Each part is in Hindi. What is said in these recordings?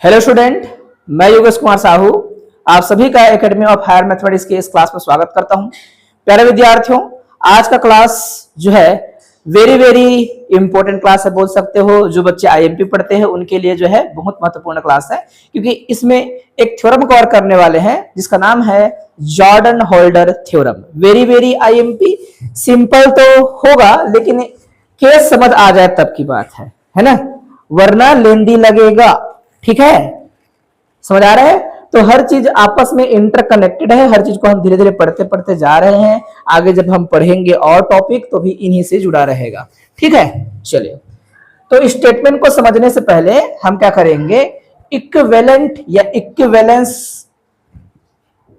हेलो स्टूडेंट, मैं योगेश कुमार साहू आप सभी का एकेडमी ऑफ हायर मैथमेटिक्स के इस क्लास में स्वागत करता हूं। प्यारे विद्यार्थियों, आज का क्लास जो है वेरी इंपॉर्टेंट क्लास है, बोल सकते हो। जो बच्चे आईएमपी पढ़ते हैं उनके लिए जो है बहुत महत्वपूर्ण क्लास है, क्योंकि इसमें एक थ्योरम कवर करने वाले हैं जिसका नाम है Jordan holder theorem. Very IMP simple तो होगा, लेकिन केस समझ आ जाए तब की बात है ना, वरना लेंदी लगेगा। ठीक है, समझ आ रहा है? तो हर चीज आपस में इंटरकनेक्टेड है, हर चीज को हम धीरे धीरे पढ़ते जा रहे हैं। आगे जब हम पढ़ेंगे और टॉपिक तो भी इन्हीं से जुड़ा रहेगा। ठीक है, चलिए। तो इस स्टेटमेंट को समझने से पहले हम क्या करेंगे, इक्विवेलेंट या इक्विवेलेंस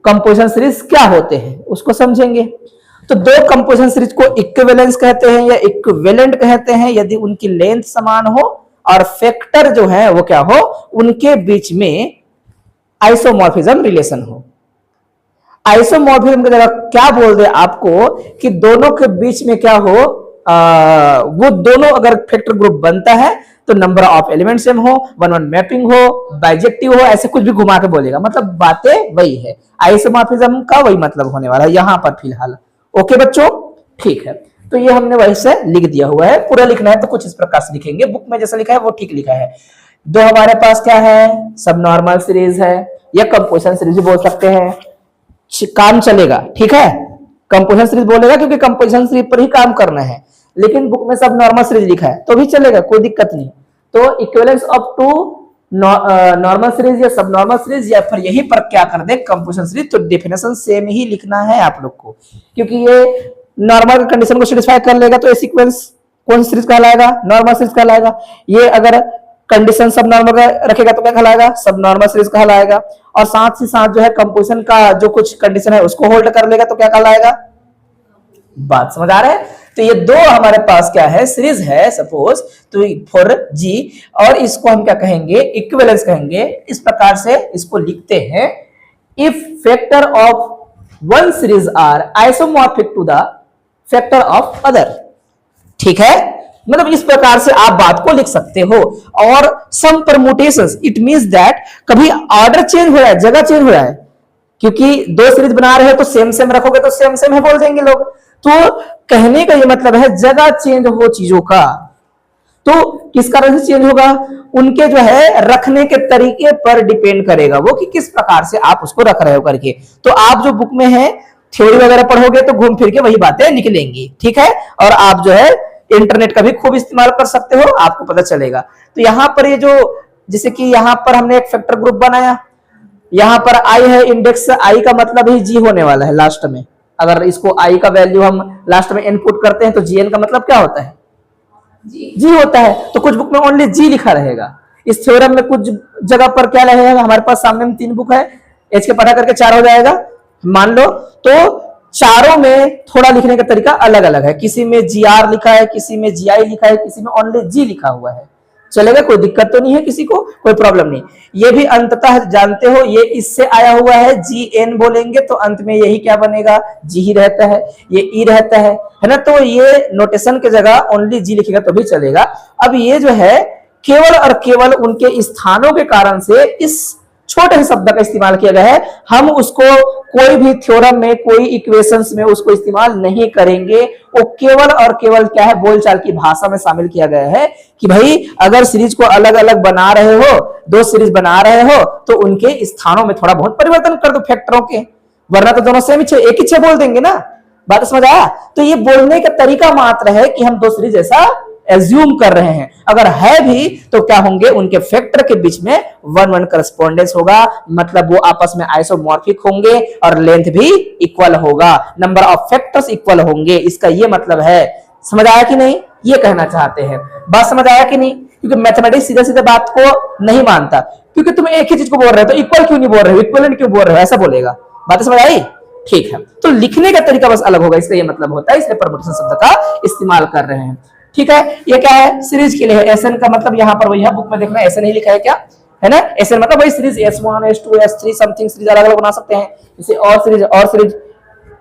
कंपोजिशन सीरीज क्या होते हैं उसको समझेंगे। तो दो कंपोजिशन सीरीज को इक्विवेलेंस कहते हैं या इक्विवेलेंट कहते हैं यदि उनकी लेंथ समान हो और फैक्टर जो है वो क्या हो, उनके बीच में आइसोमॉर्फिज्म रिलेशन हो। आइसोमॉर्फिज्म की जगह क्या बोल दे आपको कि दोनों के बीच में क्या हो, वो दोनों अगर फैक्टर ग्रुप बनता है तो नंबर ऑफ एलिमेंट सेम हो, वन वन मैपिंग हो, बाइजेक्टिव हो, ऐसे कुछ भी घुमा के बोलेगा, मतलब बातें वही है। आइसोमॉर्फिज्म का वही मतलब होने वाला है यहां पर फिलहाल। ओके बच्चों, ठीक है। तो ये हमने वही से लिख दिया हुआ है, पूरा लिखना है तो कुछ इस प्रकार से लिखेंगे, बुक में जैसा लिखा है वो ठीक लिखा है। दो हमारे पास क्या है, सब नॉर्मल सीरीज है या कंपोजिशन सीरीज बोल सकते हैं, काम चलेगा। ठीक है, कंपोजिशन सीरीज बोलेगा क्योंकि कंपोजिशन सीरीज पर ही काम करना है, लेकिन बुक में सब नॉर्मल सीरीज लिखा है तो भी चलेगा, कोई दिक्कत नहीं। तो equivalence of two normal series या सब नॉर्मल सीरीज, या फिर यही पर क्या कर दे कंपोजिशन सीरीज, तो डेफिनेशन सेम ही लिखना है आप लोग को, क्योंकि ये नॉर्मल कंडीशन को सेटिस्फाई कर लेगा तो ये सीक्वेंस कौन सी सीरीज कहलाएगा, नॉर्मल सीरीज कहलाएगा। ये अगर कंडीशन सब नॉर्मल रखेगा तो क्या कहलाएगा, सब नॉर्मल सीरीज कहलाएगा। और साथ ही साथ जो है कंपोजिशन का जो कुछ कंडीशन है उसको होल्ड कर लेगा तो क्या कहलाएगा। बात समझ आ रहा है? तो ये दो हमारे पास क्या है, सीरीज है सपोज, तो फॉर जी, और इसको हम क्या कहेंगे, इक्विवेलेंस कहेंगे। इस प्रकार से इसको लिखते हैं, if factor of one series are isomorphic to the factor of other. ठीक है, मतलब इस प्रकार से आप बात को लिख सकते हो। और सम परमुटेशंस, इट मींस दैट कभी ऑर्डर चेंज हो रहा है, जगह चेंज हो रहा है, क्योंकि दो सीरीज बना रहे हो तो सेम रखोगे तो सेम है बोल देंगे लोग। तो कहने का ये मतलब है जगह चेंज हो चीजों का, तो किस कारण से चेंज होगा, उनके जो है रखने के तरीके पर डिपेंड करेगा वो, कि किस प्रकार से आप उसको रख रहे हो करके। तो आप जो बुक में है थ्योरी वगैरह पढ़ोगे तो घूम फिर के वही बातें निकलेंगी। ठीक है, और आप जो है इंटरनेट का भी खूब इस्तेमाल कर सकते हो, आपको पता चलेगा। तो यहां पर ये जो, जैसे कि यहां पर हमने एक फैक्टर ग्रुप बनाया, यहां पर आई है, इंडेक्स आई का मतलब ही जी होने वाला है लास्ट में। अगर इसको आई का वैल्यू हम लास्ट में इनपुट करते हैं तो जीएन का मतलब क्या होता है, जी होता है। तो कुछ बुक में ओनली जी लिखा रहेगा। इस थ्योरम में कुछ जगह पर क्या रहेगा, हमारे पास सामने में 3 बुक है, एच के पढ़ा करके 4 हो जाएगा मान लो। तो चारों में थोड़ा लिखने का तरीका अलग अलग है, किसी में जीआर लिखा है, किसी में जीआई लिखा है, किसी में ओनली जी लिखा हुआ है। चलेगा, कोई दिक्कत तो नहीं है, किसी को कोई प्रॉब्लम नहीं। ये भी अंततः जानते हो ये इससे आया हुआ है, जी एन बोलेंगे तो अंत में यही क्या बनेगा, जी ही रहता है, ये ई रहता है ना। तो ये नोटेशन की जगह ओनली जी लिखेगा तो भी चलेगा। अब ये जो है केवल और केवल उनके स्थानों के कारण से इस छोटे से शब्द का इस्तेमाल किया गया है। हम उसको कोई भी थ्योरम में, कोई इक्वेशंस में उसको इस्तेमाल नहीं करेंगे। वो केवल और केवल क्या है, बोलचाल की भाषा में शामिल किया गया है कि भाई अगर सीरीज को अलग अलग बना रहे हो, दो सीरीज बना रहे हो, तो उनके स्थानों में थोड़ा बहुत परिवर्तन कर दो फैक्टरों के, वरना तो दोनों सेम ही, एक ही बोल देंगे ना। बात समझ आया? तो ये बोलने का तरीका मात्र है कि हम दो सीरीज ऐसा एज्यूम कर रहे हैं। अगर है भी तो क्या होंगे, उनके फैक्टर के बीच में 1-1 करस्पॉन्डेंस होगा, मतलब वो आपस में आइसोमॉर्फिक होंगे और लेंथ भी इक्वल होगा, नंबर ऑफ फैक्टर्स इक्वल होंगे। इसका ये मतलब है। समझ आया कि नहीं, ये कहना चाहते हैं। बात समझ आया कि नहीं? क्योंकि मैथमेटिक्स सीधे सीधे बात को नहीं मानता, क्योंकि तुम एक ही चीज को बोल रहे हो तो इक्वल क्यों नहीं बोल रहे हो, इक्विवेलेंट क्यों बोल रहे हो, ऐसा बोलेगा। बात समझ आई? ठीक है, तो लिखने का तरीका बस अलग होगा, इसका ये मतलब होता है, इसलिए परमुटेशन शब्द का इस्तेमाल कर रहे हैं। ठीक है, ये क्या है, सीरीज के लिए है। एसएन का मतलब यहाँ पर वही है, बुक में देखना एसएन ही लिखा है क्या, है ना। एसएन मतलब वही series, S1 S2 S3 something series अलग अलग बना सकते हैं, इसे और सीरीज।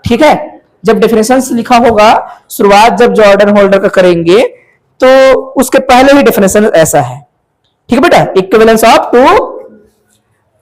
ठीक है, जब डेफिनेशंस लिखा होगा, शुरुआत जब जॉर्डन होल्डर का करेंगे तो उसके पहले ही डेफिनेशन ऐसा है। ठीक है बेटा, equivalence of two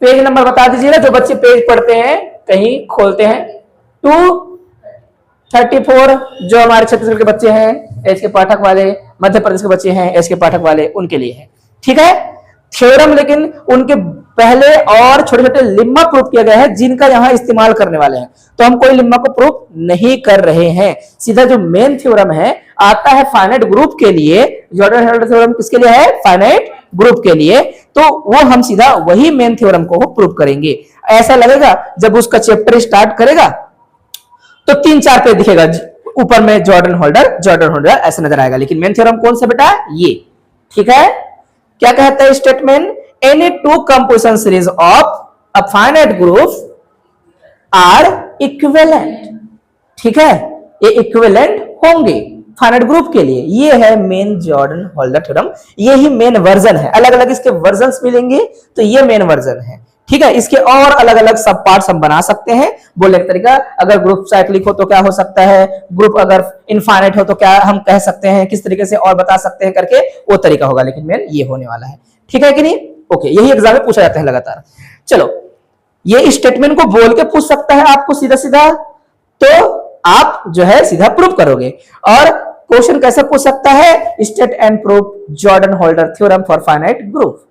page number बता दीजिएगा, जो बच्चे पेज पढ़ते हैं कहीं खोलते हैं। 234 जो हमारे छत्तीसगढ़ के बच्चे हैं, एच के पाठक वाले, मध्य प्रदेश के बच्चे हैं एच के पाठक वाले, उनके लिए है। ठीक है, थ्योरम लेकिन उनके पहले और छोटे छोटे लिम्मा प्रूफ किया गया है जिनका यहां इस्तेमाल करने वाले हैं, तो हम कोई लिम्मा को प्रूफ नहीं कर रहे हैं। सीधा जो मेन थ्योरम है आता है फाइनाइट ग्रुप के लिए। जॉर्डन हेल्डर थ्योरम किसके लिए है? फाइनाइट ग्रुप के लिए। तो वो हम सीधा वही मेन थ्योरम को प्रूफ करेंगे। ऐसा लगेगा जब उसका चैप्टर स्टार्ट करेगा तो 3-4 पेज दिखेगा ऊपर में जॉर्डन होल्डर ऐसा नजर आएगा, लेकिन मेन थ्योरम कौन सा बेटा? ये। ठीक है, क्या कहता है statement? Any two composition series of a finite group are equivalent. ठीक है, ये इक्विवेलेंट होंगे फाइनाइट ग्रुप के लिए। ये है मेन जॉर्डन होल्डर थ्योरम, ये ही मेन वर्जन है। अलग अलग इसके वर्जन्स मिलेंगे तो ये मेन वर्जन है। ठीक है, इसके और अलग अलग सब पार्ट्स हम बना सकते हैं। बोलने का तरीका, अगर ग्रुप साइक्लिक हो तो क्या हो सकता है, ग्रुप अगर इनफाइनाइट हो तो क्या हम कह सकते हैं, किस तरीके से और बता सकते हैं करके वो तरीका होगा, लेकिन मेन ये होने वाला है। ठीक है कि नहीं? ओके, यही एग्जाम में पूछा जाता है लगातार। चलो, ये स्टेटमेंट को बोल के पूछ सकता है आपको सीधा सीधा, तो आप जो है सीधा प्रूफ करोगे। और क्वेश्चन कैसे पूछ सकता है? State and proof Jordan holder theorem for finite group.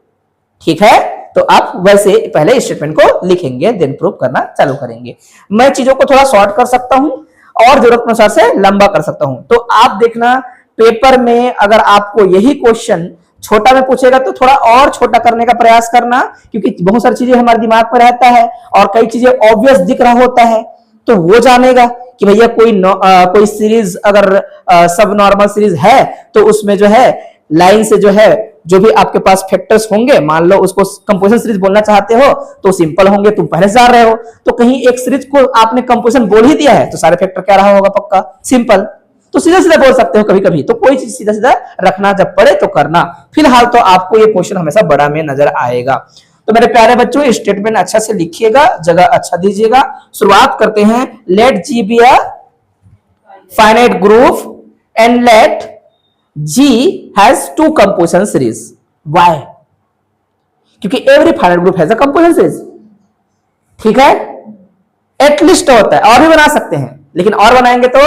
ठीक है, तो आप वैसे पहले स्टेटमेंट को लिखेंगे, देन प्रूफ करना चालू करेंगे। मैं चीजों को थोड़ा शॉर्ट कर सकता हूं और जरूरत अनुसार से लंबा कर सकता हूं। तो आप देखना पेपर में अगर आपको यही क्वेश्चन छोटा में पूछेगा तो थोड़ा और छोटा करने का प्रयास करना, क्योंकि बहुत सारी चीजें हमारे दिमाग में रहता है और कई चीजें ऑब्वियस दिख रहा होता है, तो वो जानेगा कि भैया कोई सीरीज अगर सब नॉर्मल सीरीज है तो उसमें जो है लाइन से जो है जो भी आपके पास फैक्टर्स होंगे, मान लो उसको कंपोजिशन सीरीज बोलना चाहते हो तो सिंपल होंगे, तुम पहले से जान रहे हो। तो कहीं एक सीरीज को आपने कंपोजिशन बोल ही दिया है तो सारे फैक्टर क्या रहा होगा? पक्का सिंपल। तो सीधा सीधा बोल सकते हो कभी कभी, तो कोई चीज सीधा सीधा रखना जब पड़े तो करना। फिलहाल तो आपको ये क्वेश्चन हमेशा बड़ा में नजर आएगा। तो मेरे प्यारे बच्चों, स्टेटमेंट अच्छा से लिखिएगा, जगह अच्छा दीजिएगा। शुरुआत करते हैं। Let G be a finite group and let G has two composition series. Why? क्योंकि every finite group has a composition series. ठीक है, एटलीस्ट होता है, और भी बना सकते हैं, लेकिन और बनाएंगे तो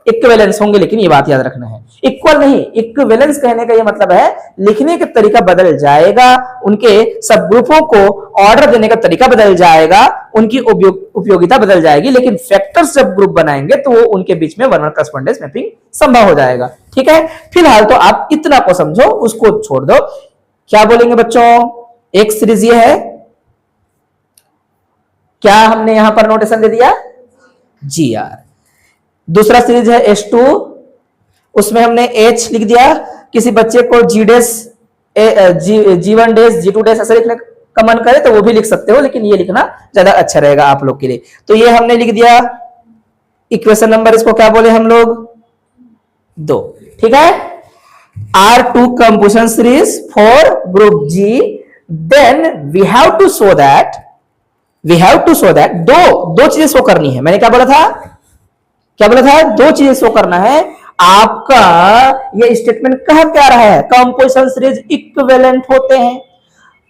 इक्विवेलेंस होंगे। लेकिन ये बात याद रखना है, इक्वल नहीं, इक्विवेलेंस कहने का ये मतलब है लिखने का तरीका बदल जाएगा, उनके सब ग्रुपों को ऑर्डर देने का तरीका बदल जाएगा, उनकी उपयोगिता बदल जाएगी, लेकिन फैक्टर्स जब ग्रुप बनाएंगे तो वो उनके बीच में वन वन करस्पॉन्डेंस मैपिंग संभव हो जाएगा। ठीक है, फिलहाल तो आप इतना को समझो, उसको छोड़ दो। क्या बोलेंगे बच्चों? एक सीरीज ये है, क्या हमने यहां पर नोटेशन दे दिया? GR। दूसरा सीरीज है H2, उसमें हमने H लिख दिया। किसी बच्चे को G1 डेज G2 डेज ऐसा लिखने का मन करे तो वो भी लिख सकते हो, लेकिन ये लिखना ज्यादा अच्छा रहेगा आप लोग के लिए। तो ये हमने लिख दिया इक्वेशन नंबर, इसको क्या बोले हम लोग? 2। ठीक है, R2 composition series for group G, then we have to show that दो चीजें शो करनी है। मैंने क्या बोला था? दो चीजें शो करना है। आपका ये स्टेटमेंट कह क्या रहा है? कंपोजिशन सीरीज इक्विवेलेंट होते हैं।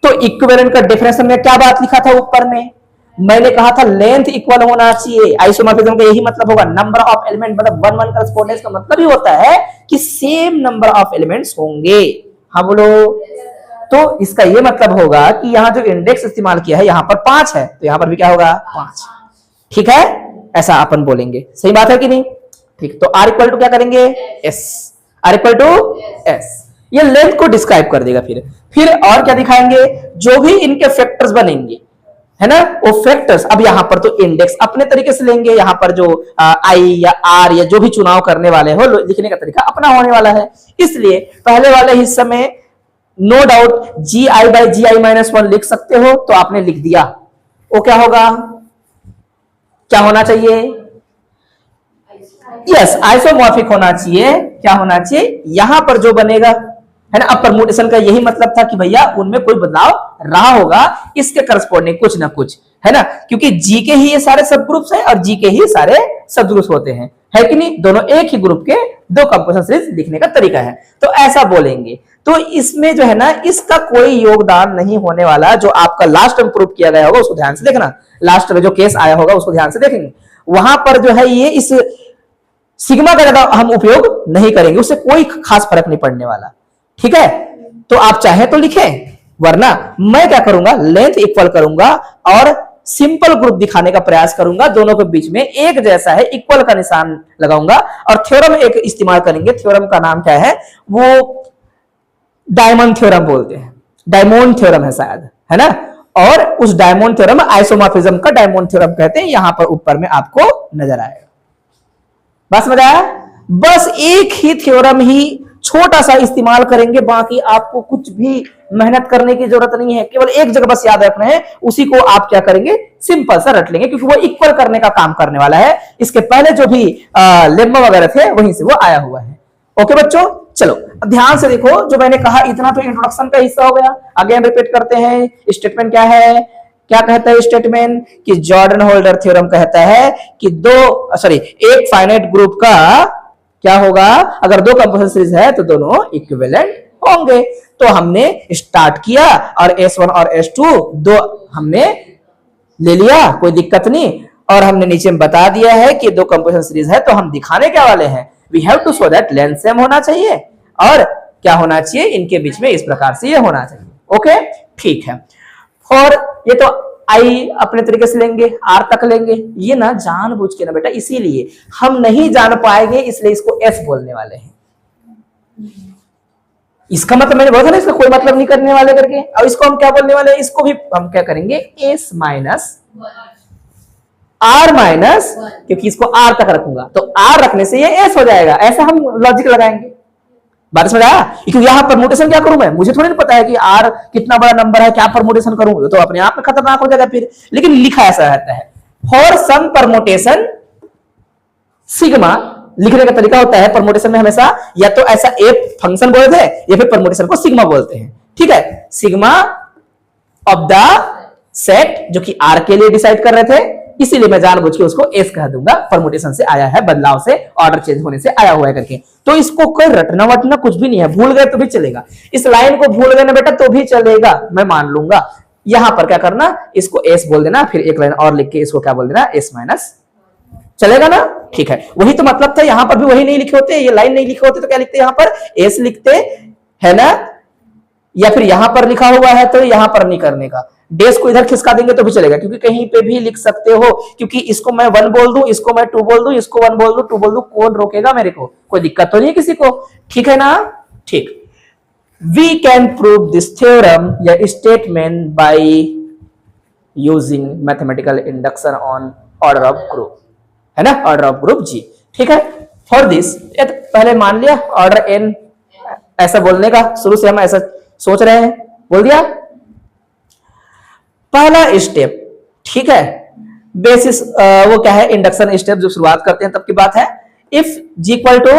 तो इक्विवेलेंट का डेफिनेशन में क्या बात लिखा था ऊपर में? मैंने कहा था लेंथ इक्वल होना चाहिए। आइसोमॉर्फिज्म का यही मतलब होगा, नंबर ऑफ एलिमेंट, मतलब वन वन करस्पॉन्डेंस का मतलब ही होता है कि सेम नंबर ऑफ एलिमेंट्स होंगे। हाँ बोलो। तो इसका ये मतलब होगा कि यहां जो इंडेक्स इस्तेमाल किया है यहां पर 5 है, तो यहां पर भी क्या होगा? 5। ठीक है, ऐसा अपन बोलेंगे। सही बात है कि नहीं? ठीक, तो R इक्वल टू क्या करेंगे? S। R equal to S। ये लेंथ को डिस्क्राइब कर देगा। फिर और क्या दिखाएंगे? जो भी इनके फैक्टर्स बनेंगे, है ना, वो फैक्टर्स। अब यहां पर तो इंडेक्स अपने तरीके से लेंगे, यहां पर जो I या R या जो भी चुनाव करने वाले हो, लिखने का तरीका अपना होने वाला है। इसलिए पहले वाले हिस्से में नो डाउट GI/GI-1 लिख सकते हो, तो आपने लिख दिया। वो क्या होगा? क्या होना चाहिए? यस, आइसोमॉर्फिक होना चाहिए। क्या होना चाहिए? यहां पर जो बनेगा, है ना, अब परम्यूटेशन का यही मतलब था कि भैया उनमें कोई बदलाव रहा होगा, इसके करस्पॉन्डिंग कुछ ना कुछ, है ना, क्योंकि जी के ही ये सारे सब ग्रुप्स हैं और जी के ही सारे सब ग्रुप्स होते हैं, है कि नहीं? दोनों एक ही ग्रुप के दो कंपोजिशन सीरीज लिखने का तरीका है, तो ऐसा बोलेंगे। तो इसमें जो है ना, इसका कोई योगदान नहीं होने वाला। जो आपका लास्ट में प्रूव किया गया होगा उसको ध्यान से देखना, लास्ट में जो केस आया होगा उसको ध्यान से देखेंगे, वहां पर जो है ये इस सिग्मा का ज्यादा हम उपयोग नहीं करेंगे, उससे कोई खास फर्क नहीं पड़ने वाला। ठीक है, तो आप चाहे तो लिखें, वरना मैं क्या करूंगा, लेंथ इक्वल करूंगा और सिंपल ग्रुप दिखाने का प्रयास करूंगा। दोनों के बीच में एक जैसा है, इक्वल का निशान लगाऊंगा और थ्योरम एक इस्तेमाल करेंगे। थ्योरम का नाम क्या है, वो डायमंड थ्योरम बोलते हैं, डायमंड थ्योरम है शायद, है ना। और उस डायमंड थ्योरम, आइसोमॉर्फिज्म का डायमंड थ्योरम कहते हैं। यहां पर ऊपर में आपको नजर आएगा। बस समझ आया? बस एक ही थ्योरम ही छोटा सा इस्तेमाल करेंगे, बाकी आपको कुछ भी मेहनत करने की जरूरत नहीं है। केवल एक जगह बस याद रखना है, उसी को आप क्या करेंगे, सिंपल सा रट लेंगे, क्योंकि वो इक्वल करने का काम करने वाला है। इसके पहले जो भी लेम्मा वगैरह थे वहीं से वो आया हुआ है। ओके बच्चों, चलो अब ध्यान से देखो, जो मैंने कहा इतना तो इंट्रोडक्शन का हिस्सा हो गया। अगेन रिपीट करते हैं, स्टेटमेंट क्या है, क्या कहता है स्टेटमेंट, कि जॉर्डन होल्डर थ्योरम कहता है कि एक फाइनाइट ग्रुप का क्या होगा, अगर दो कंपोजिशन सीरीज है तो दोनों इक्विवेलेंट होंगे। तो हमने स्टार्ट किया और S1 और S2 दो हमने ले लिया, कोई दिक्कत नहीं। और हमने नीचे में बता दिया है कि दो कंपोजिशन सीरीज है, तो हम दिखाने क्या वाले हैं, we have to show that length same होना चाहिए और क्या होना चाहिए, इनके बीच में इस प्रकार से ये होना चाहिए। ओके, ठीक है। और ये तो आई अपने तरीके से लेंगे, आर तक लेंगे, ये ना जानबूझ के ना बेटा, इसीलिए हम नहीं जान पाएंगे, इसलिए इसको एस बोलने वाले हैं। इसका मतलब मैंने बोला था ना, इसका कोई मतलब नहीं करने वाले करके। और इसको हम क्या बोलने वाले हैं, इसको भी हम क्या करेंगे, एस माइनस आर माइनस, क्योंकि इसको आर तक रखूंगा तो आर रखने से ये एस हो जाएगा। ऐसा हम लॉजिक लगाएंगे। बात समझ आया? क्योंकि यहां परमुटेशन क्या करूं मैं, मुझे थोड़ी नहीं पता है कि आर कितना बड़ा नंबर है, क्या परमुटेशन करूं, तो अपने आप में खतरनाक हो जाएगा फिर। लेकिन लिखा ऐसा रहता है, फॉर सम परमुटेशन सिग्मा। लिखने का तरीका होता है परमुटेशन में हमेशा या तो ऐसा एक फंक्शन बोलते हैं या फिर परमुटेशन को सिग्मा बोलते हैं। ठीक है, सिग्मा ऑफ द सेट, जो कि आर के लिए डिसाइड कर रहे थे, इसीलिए मैं जानबूझ के उसको एस कह दूंगा। परमुटेशन से आया है, बदलाव से, ऑर्डर चेंज होने से आया हुआ है करके। तो इसको कोई रटना वटना कुछ भी नहीं है, भूल गए तो भी चलेगा। इस लाइन को भूल गए ना बेटा तो भी चलेगा, मैं मान लूंगा। यहां पर क्या करना, इसको एस बोल देना, फिर एक लाइन और लिख के इसको क्या बोल देना, एस माइनस। चलेगा ना? ठीक है, वही तो मतलब था। यहां पर भी वही नहीं लिखे होते, ये लाइन नहीं लिखे होते तो क्या लिखते, यहां पर एस लिखते है ना, या फिर यहां पर लिखा हुआ है तो यहां पर नहीं करने का, डेस को इधर खिसका देंगे तो भी चलेगा, क्योंकि कहीं पे भी लिख सकते हो। क्योंकि इसको मैं 1 बोल दूं, इसको मैं 2 बोल दूं, इसको 1 बोल दूं, 2 बोल दूं, कौन रोकेगा मेरे को, कोई दिक्कत तो नहीं है किसी को। ठीक है ना? ठीक। We can prove this theorem या statement by using mathematical induction on order of group, है ना, ऑर्डर ऑफ ग्रुप जी। ठीक है, फॉर दिस पहले मान लिया ऑर्डर एन, ऐसा बोलने का शुरू से हम ऐसा सोच रहे हैं, बोल दिया। पहला स्टेप, ठीक है, बेसिस वो क्या है, इंडक्शन स्टेप जो शुरुआत करते हैं तब की बात है। इफ जी इक्वल टू,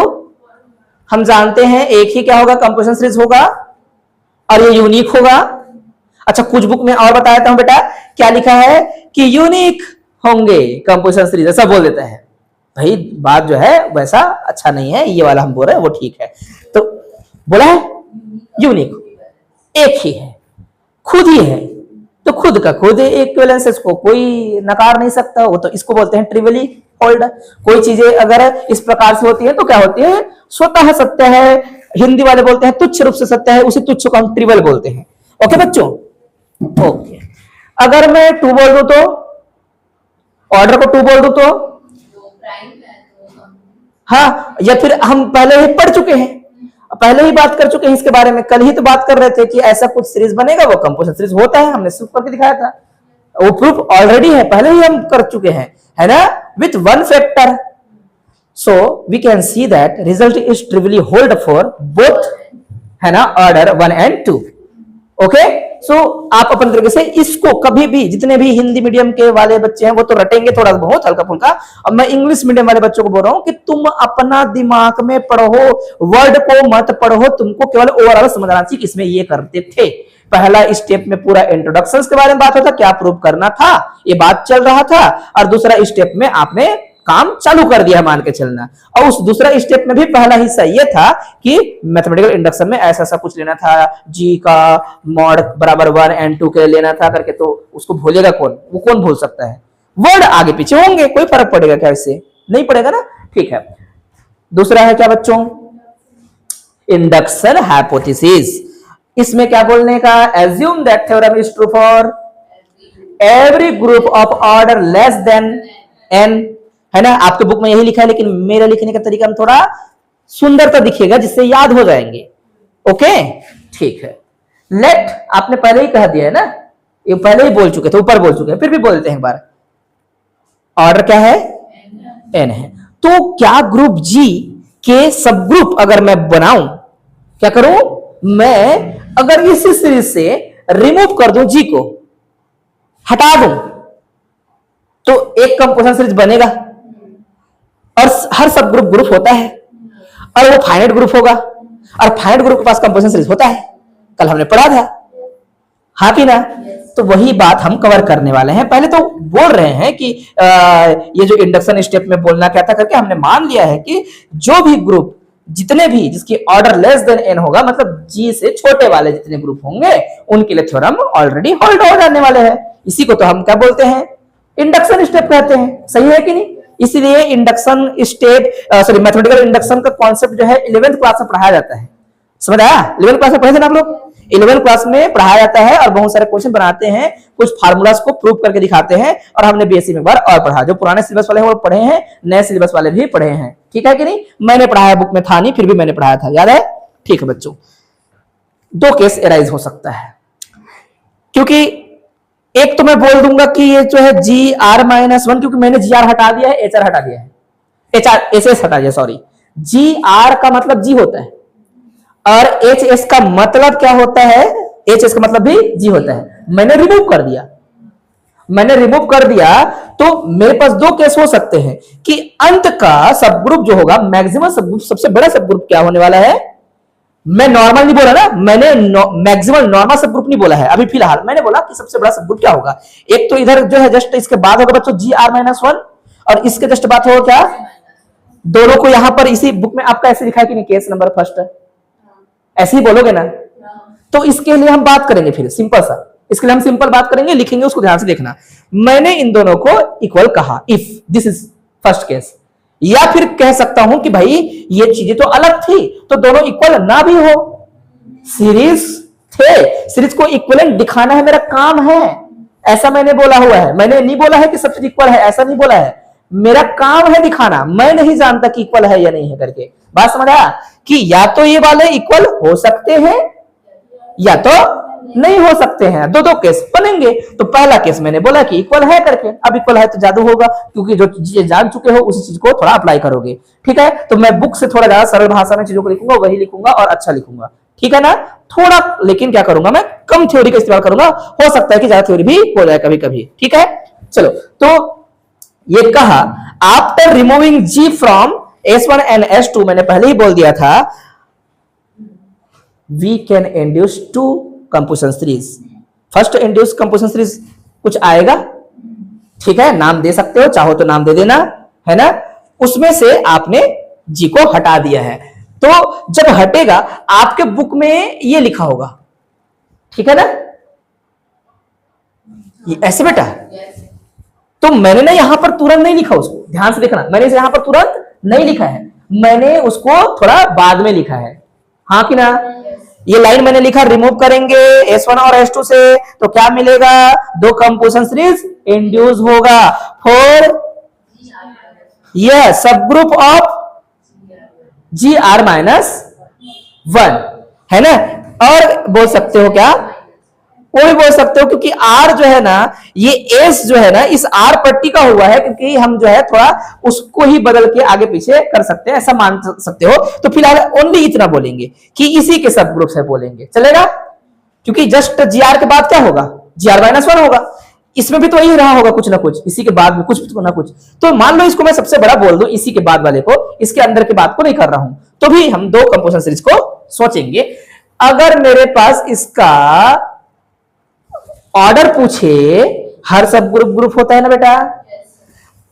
हम जानते हैं एक ही क्या होगा, कंपोजिशन सीरीज होगा और ये यूनिक होगा। अच्छा, कुछ बुक में और बताया था बेटा, क्या लिखा है कि यूनिक होंगे कंपोजिशन सीरीज, ऐसा बोल देता है। भाई बात जो है वैसा अच्छा नहीं है, ये वाला हम बोल रहे हैं वो ठीक है। तो बोला है यूनिक, एक ही है, खुद ही है, तो खुद का खुद इक्विवेलेंस, इसको कोई नकार नहीं सकता। वो तो इसको बोलते हैं ट्रिवियली होल्ड। कोई चीजें अगर इस प्रकार से होती है तो क्या होती है, स्वतः सत्य है। हिंदी वाले बोलते हैं तुच्छ रूप से सत्य है, उसी तुच्छ को हम ट्रिवियल बोलते हैं। ओके बच्चों, ओके। अगर मैं 2 बोल दूं तो, ऑर्डर को 2 बोल दूं तो, हाँ, या फिर हम पहले ही पढ़ चुके हैं, पहले ही बात कर चुके हैं इसके बारे में, कल ही तो बात कर रहे थे कि ऐसा कुछ सीरीज बनेगा, वो कंपोजिशन सीरीज होता है, हमने सिर्फ करके दिखाया था, वो प्रूफ ऑलरेडी है, पहले ही हम कर चुके हैं, है ना, with 1 factor. So we can see that result is trivially hold for both, है ना, ऑर्डर 1 and 2। ओके, सो आप अपन तरीके से इसको कभी भी, जितने भी हिंदी मीडियम के वाले बच्चे हैं वो तो रटेंगे थोड़ा बहुत हल्का फुल्का। अब मैं इंग्लिश मीडियम वाले बच्चों को बोल रहा हूं कि तुम अपना दिमाग में पढ़ो, वर्ड को मत पढ़ो, तुमको केवल ओवरऑल समझना चाहिए। इसमें ये करते थे, पहला स्टेप में पूरा इंट्रोडक्शन के बारे में बात होता, क्या प्रूव करना था, ये बात चल रहा था, और दूसरा स्टेप में आपने काम चालू कर दिया मान के चलना। और उस दूसरा स्टेप में भी पहला हिस्सा ये था कि मैथमेटिकल इंडक्शन में ऐसा ऐसा कुछ लेना था, जी का मॉड बराबर 1 and 2 के लेना था करके, तो उसको भूलेगा कौन? वो कौन भूल सकता है? वर्ड आगे पीछे होंगे, कोई फर्क पड़ेगा क्या इससे? नहीं पड़ेगा ना। ठीक है, दूसरा है क्या बच्चों? Induction hypothesis. इसमें क्या बोलने का? Assume that theorem is true for every group of order less than n, है ना? आपके बुक में यही लिखा है, लेकिन मेरा लिखने का तरीका में थोड़ा सुंदरता दिखेगा जिससे याद हो जाएंगे। ओके, ठीक है। लेट आपने पहले ही कह दिया है ना, ये पहले ही बोल चुके थे, ऊपर बोल चुके हैं, फिर भी बोलते हैं एक बार। ऑर्डर क्या है? n है। तो क्या ग्रुप G के सब ग्रुप अगर मैं बनाऊं, क्या करूं मैं? अगर इस सीरीज से रिमूव कर दूं, G को हटा दूं, तो एक कंपोजिशन सीरीज बनेगा और हर सब ग्रुप ग्रुप होता है और वो फाइनाइट ग्रुप होगा, और फाइनाइट ग्रुप के पास कंपोजिशन सीरीज होता है। कल हमने पढ़ा था, हाँ कि ना? तो वही बात हम कवर करने वाले हैं। पहले तो बोल रहे हैं कि ये जो इंडक्शन स्टेप में बोलना क्या था करके, हमने मान लिया है कि जो भी ग्रुप, जितने भी जिसकी ऑर्डर लेस देन n होगा, मतलब G से छोटे वाले जितने ग्रुप होंगे, उनके लिए थ्योरम ऑलरेडी होल्ड हो जाने वाले हैं। इसी को तो हम क्या बोलते हैं? इंडक्शन स्टेप कहते हैं। सही है कि नहीं? इसलिए induction step, sorry, mathematical induction का कॉन्सेप्ट जो है 11th क्लास में पढ़ाया जाता है। समझ आया? 11th क्लास में पढ़े थे ना आप लोग? 11th क्लास में पढ़ाया जाता है और बहुत सारे क्वेश्चन बनाते हैं, कुछ फार्मूलास को प्रूव करके दिखाते हैं, और हमने बीएससी में एक बार और पढ़ा। जो पुराने सिलेबस वाले हैं वो पढ़े हैं, नए सिलेबस वाले भी पढ़े हैं। ठीक है कि नहीं? मैंने पढ़ाया, बुक में था नहीं, फिर भी मैंने पढ़ाया था, याद है? ठीक है बच्चों, दो केस एराइज हो सकता है, क्योंकि एक तो मैं बोल दूंगा कि ये जो है GR-1, क्योंकि मैंने GR हटा दिया है, HR हटा दिया है, SS हटा दिया, सॉरी। GR का मतलब G होता है और HS का मतलब क्या होता है? HS का मतलब भी G होता है। मैंने रिमूव कर दिया, तो मेरे पास दो केस हो सकते हैं कि अंत का सब ग्रुप जो होगा, मैक्सिमम सब ग्रुप, सबसे बड़ा सब ग्रुप क्या होने वाला है? मैं नॉर्मल नहीं बोला ना, मैंने मैक्सिमल नॉर्मल सब ग्रुप नहीं बोला है अभी फिलहाल। मैंने बोला कि सबसे बड़ा सब ग्रुप क्या होगा। एक तो इधर जो है जस्ट इसके बाद होगा बच्चों GR-1, और इसके जस्ट बात होगा क्या? दोनों को यहां पर इसी बुक में आपका ऐसे लिखा है कि नहीं, केस नंबर फर्स्ट, ऐसे ही बोलोगे ना? तो इसके लिए हम बात करेंगे फिर सिंपल सा, इसके लिए हम सिंपल बात करेंगे, लिखेंगे, उसको ध्यान से देखना। मैंने इन दोनों को इक्वल कहा, if this is first case. या फिर कह सकता हूं कि भाई ये चीजें तो अलग थी, तो दोनों इक्वल ना भी हो, सीरीज थे, सीरीज को इक्वलेंट दिखाना है मेरा काम है, ऐसा मैंने बोला हुआ है। मैंने नहीं बोला है कि सब चीज इक्वल है, ऐसा नहीं बोला है, मेरा काम है दिखाना। मैं नहीं जानता कि इक्वल है या नहीं है करके। बात समझ आया? कि या तो ये वाले इक्वल हो सकते हैं या तो नहीं हो सकते हैं, दो केस बनेंगे। तो पहला केस मैंने बोला कि इक्वल है करके, अब इक्वल है तो जादू होगा, क्योंकि जो चीजें जान चुके हो उसी चीज को थोड़ा अप्लाई करोगे। ठीक है? तो मैं बुक से थोड़ा ज्यादा सरल भाषा में चीजों को लिखूंगा, वही लिखूंगा और अच्छा लिखूंगा। ठीक है ना? थोड़ा, लेकिन क्या करूंगा मैं, कम थ्योरी का इस्तेमाल करूंगा। हो सकता है कि ज्यादा थ्योरी भी हो जाए कभी कभी। ठीक है, चलो। तो ये कहा after removing G from S1 and S2, मैंने पहले ही बोल दिया था, we can induce two composition series। First induce composition series कुछ आएगा, ठीक है, नाम दे सकते हो, चाहो तो नाम दे देना, है ना? उसमें से आपने G को हटा दिया है, तो जब हटेगा आपके बुक में ये लिखा होगा, ठीक है ना? ये ऐसे बेटा, तो मैंने ना यहां पर तुरंत नहीं लिखा, उसको ध्यान से देखना, मैंने यहां पर तुरंत नहीं लिखा है, मैंने उसको थोड़ा बाद में लिखा है, हाँ कि ना? ये लाइन मैंने लिखा, रिमूव करेंगे S1 और S2 से, तो क्या मिलेगा? दो कंपोजिशन सीरीज इंड्यूस होगा फॉर यस सब ग्रुप ऑफ GR-1, है ना? और बोल सकते हो क्या? वो भी बोल सकते हो, क्योंकि R जो है ना, ये S जो है ना, इस R पट्टी का हुआ है, क्योंकि हम जो है थोड़ा उसको ही बदल के आगे पीछे कर सकते हैं, ऐसा मान सकते हो। तो फिलहाल ओनली इतना बोलेंगे कि इसी के सब ग्रुप से बोलेंगे, चलेगा? क्योंकि जस्ट GR के बाद क्या होगा? GR-1 होगा। इसमें भी तो यही रहा होगा, कुछ ना कुछ इसी के बाद में कुछ ना कुछ। तो मान लो इसको मैं सबसे बड़ा बोल दूं, इसी के बाद वाले को, इसके अंदर के बाद को नहीं कर रहा हूं, तो भी हम दो कंपोजिशन सीरीज को सोचेंगे। अगर मेरे पास इसका ऑर्डर पूछे, हर सब ग्रुप होता है ना बेटा,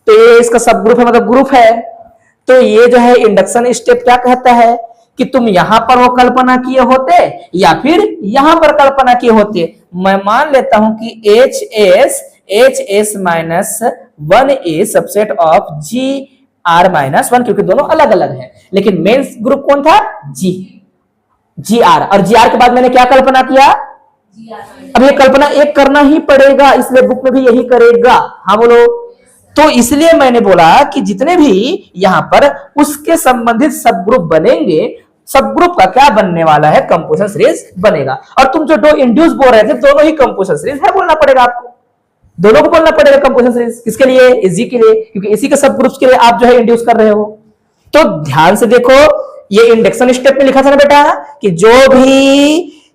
तो ये इसका सब ग्रुप है, मतलब ग्रुप है। तो ये जो है इंडक्शन स्टेप क्या कहता है कि तुम यहां पर वो कल्पना किए होते या फिर यहां पर कल्पना किए होते। मैं मान लेता हूं कि H S minus one is subset of G R minus one, क्योंकि दोनों अलग अलग है, लेकिन मेन ग्रुप कौन था, जी आर। और जी आर के बाद मैंने क्या कल्पना किया, अब ये कल्पना एक करना ही पड़ेगा, इसलिए बुक में भी यही करेगा। हाँ बोलो। तो इसलिए मैंने बोला कि जितने भी यहां पर उसके संबंधित सब ग्रुप बनेंगे, सब ग्रुप का क्या बनने वाला है, कंपोजिशन सीरीज बनेगा। और तुम जो दो इंड्यूस बोल रहे थे, दोनों ही कंपोजिशन सीरीज है, बोलना पड़ेगा आपको, दोनों को बोलना पड़ेगा कंपोजिशन सीरीज। किसके लिए, इसी के लिए, क्योंकि इसी के सब ग्रुप्स के लिए आप जो है इंड्यूस कर रहे हो। तो ध्यान से देखो, ये इंडक्शन स्टेप में लिखा था ना बेटा कि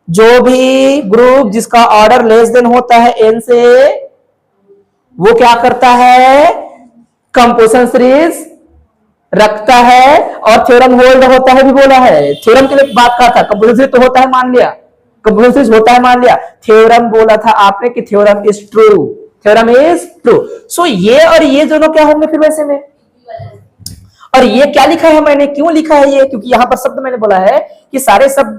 जो भी ग्रुप जिसका ऑर्डर लेस देन होता है एन से, वो क्या करता है, कंपोजिशन सीरीज रखता है और थ्योरम होल्ड होता है भी बोला है। थ्योरम के लिए बात कहा था, कंपोजिशन सीरीज तो होता है मान लिया, कंपोजिशन सीरीज होता है मान लिया, थ्योरम बोला था आपने कि theorem is true, theorem is true. So ये और ये दोनों क्या होंगे फिर वैसे में। और ये क्या लिखा है मैंने, क्यों लिखा है ये, क्योंकि यहां पर शब्द मैंने बोला है कि सारे सब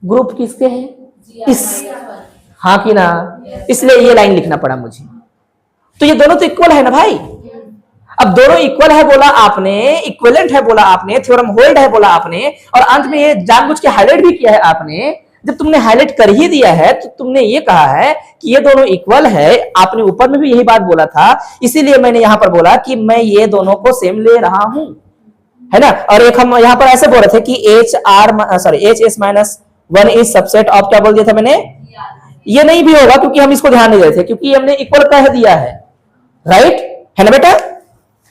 ग्रुप किसके हैं, इस, हाँ कि ना, इसलिए ये लाइन लिखना पड़ा मुझे। तो ये दोनों तो इक्वल है ना भाई। अब दोनों इक्वल है बोला आपने, इक्विवेलेंट है बोला आपने, थ्योरम होल्ड है बोला आपने, और अंत में ये जानबूझ के हाईलाइट भी किया है आपने। जब तुमने हाईलाइट कर ही दिया है तो तुमने ये कहा है कि ये दोनों इक्वल है, आपने ऊपर में भी यही बात बोला था, इसीलिए मैंने यहां पर बोला कि मैं ये दोनों को सेम ले रहा हूं, है ना। और एक हम यहां पर ऐसे बोल रहे थे कि H S minus one is subset of, क्या बोल दिया था मैंने, ये नहीं भी होगा क्योंकि हम इसको ध्यान नहीं दे रहे थे, क्योंकि हमने इक्वल कह दिया है, राइट है ना बेटा।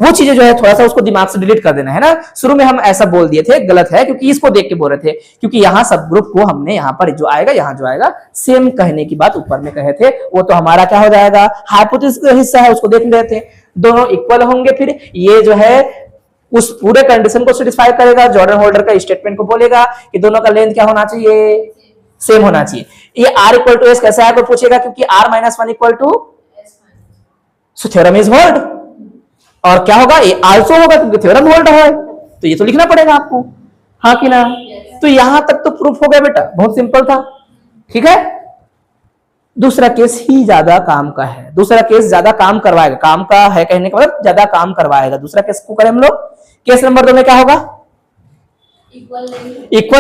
वो चीजें जो है थोड़ा सा उसको दिमाग से डिलीट कर देना, है ना। शुरू में हम ऐसा बोल दिए थे, गलत है, क्योंकि इसको देख के बोल रहे थे, क्योंकि यहां सब ग्रुप को हमने यहां पर जो आएगा, यहां जो आएगा सेम कहने की बात ऊपर में कहे थे, वो तो हमारा क्या हो जाएगा, हाइपोथेसिस का हिस्सा है, उसको देख रहे थे। दोनों इक्वल होंगे, फिर ये जो है उस पूरे कंडीशन को सेटिस्फाई करेगा। जॉर्डन होल्डर का स्टेटमेंट को बोलेगा कि दोनों का लेंथ क्या होना चाहिए, सेम होना चाहिए। ये आर इक्वल टू एस कैसे आएगा पूछेगा, क्योंकि R minus one equal to, so theorem is hold. और क्या होगा, ये आल्सो होगा क्योंकि थ्योरम होल्ड है, तो ये तो लिखना पड़ेगा आपको, हाँ कि ना। तो यहां तक तो प्रूफ हो गया बेटा, बहुत सिंपल था, ठीक है। दूसरा केस ही ज्यादा काम का है, दूसरा केस ज्यादा काम करवाएगा, काम का है कहने का मतलब ज्यादा काम करवाएगा। दूसरा केस को करें हम लोग। केस नंबर 2 में क्या होगा, इक्वल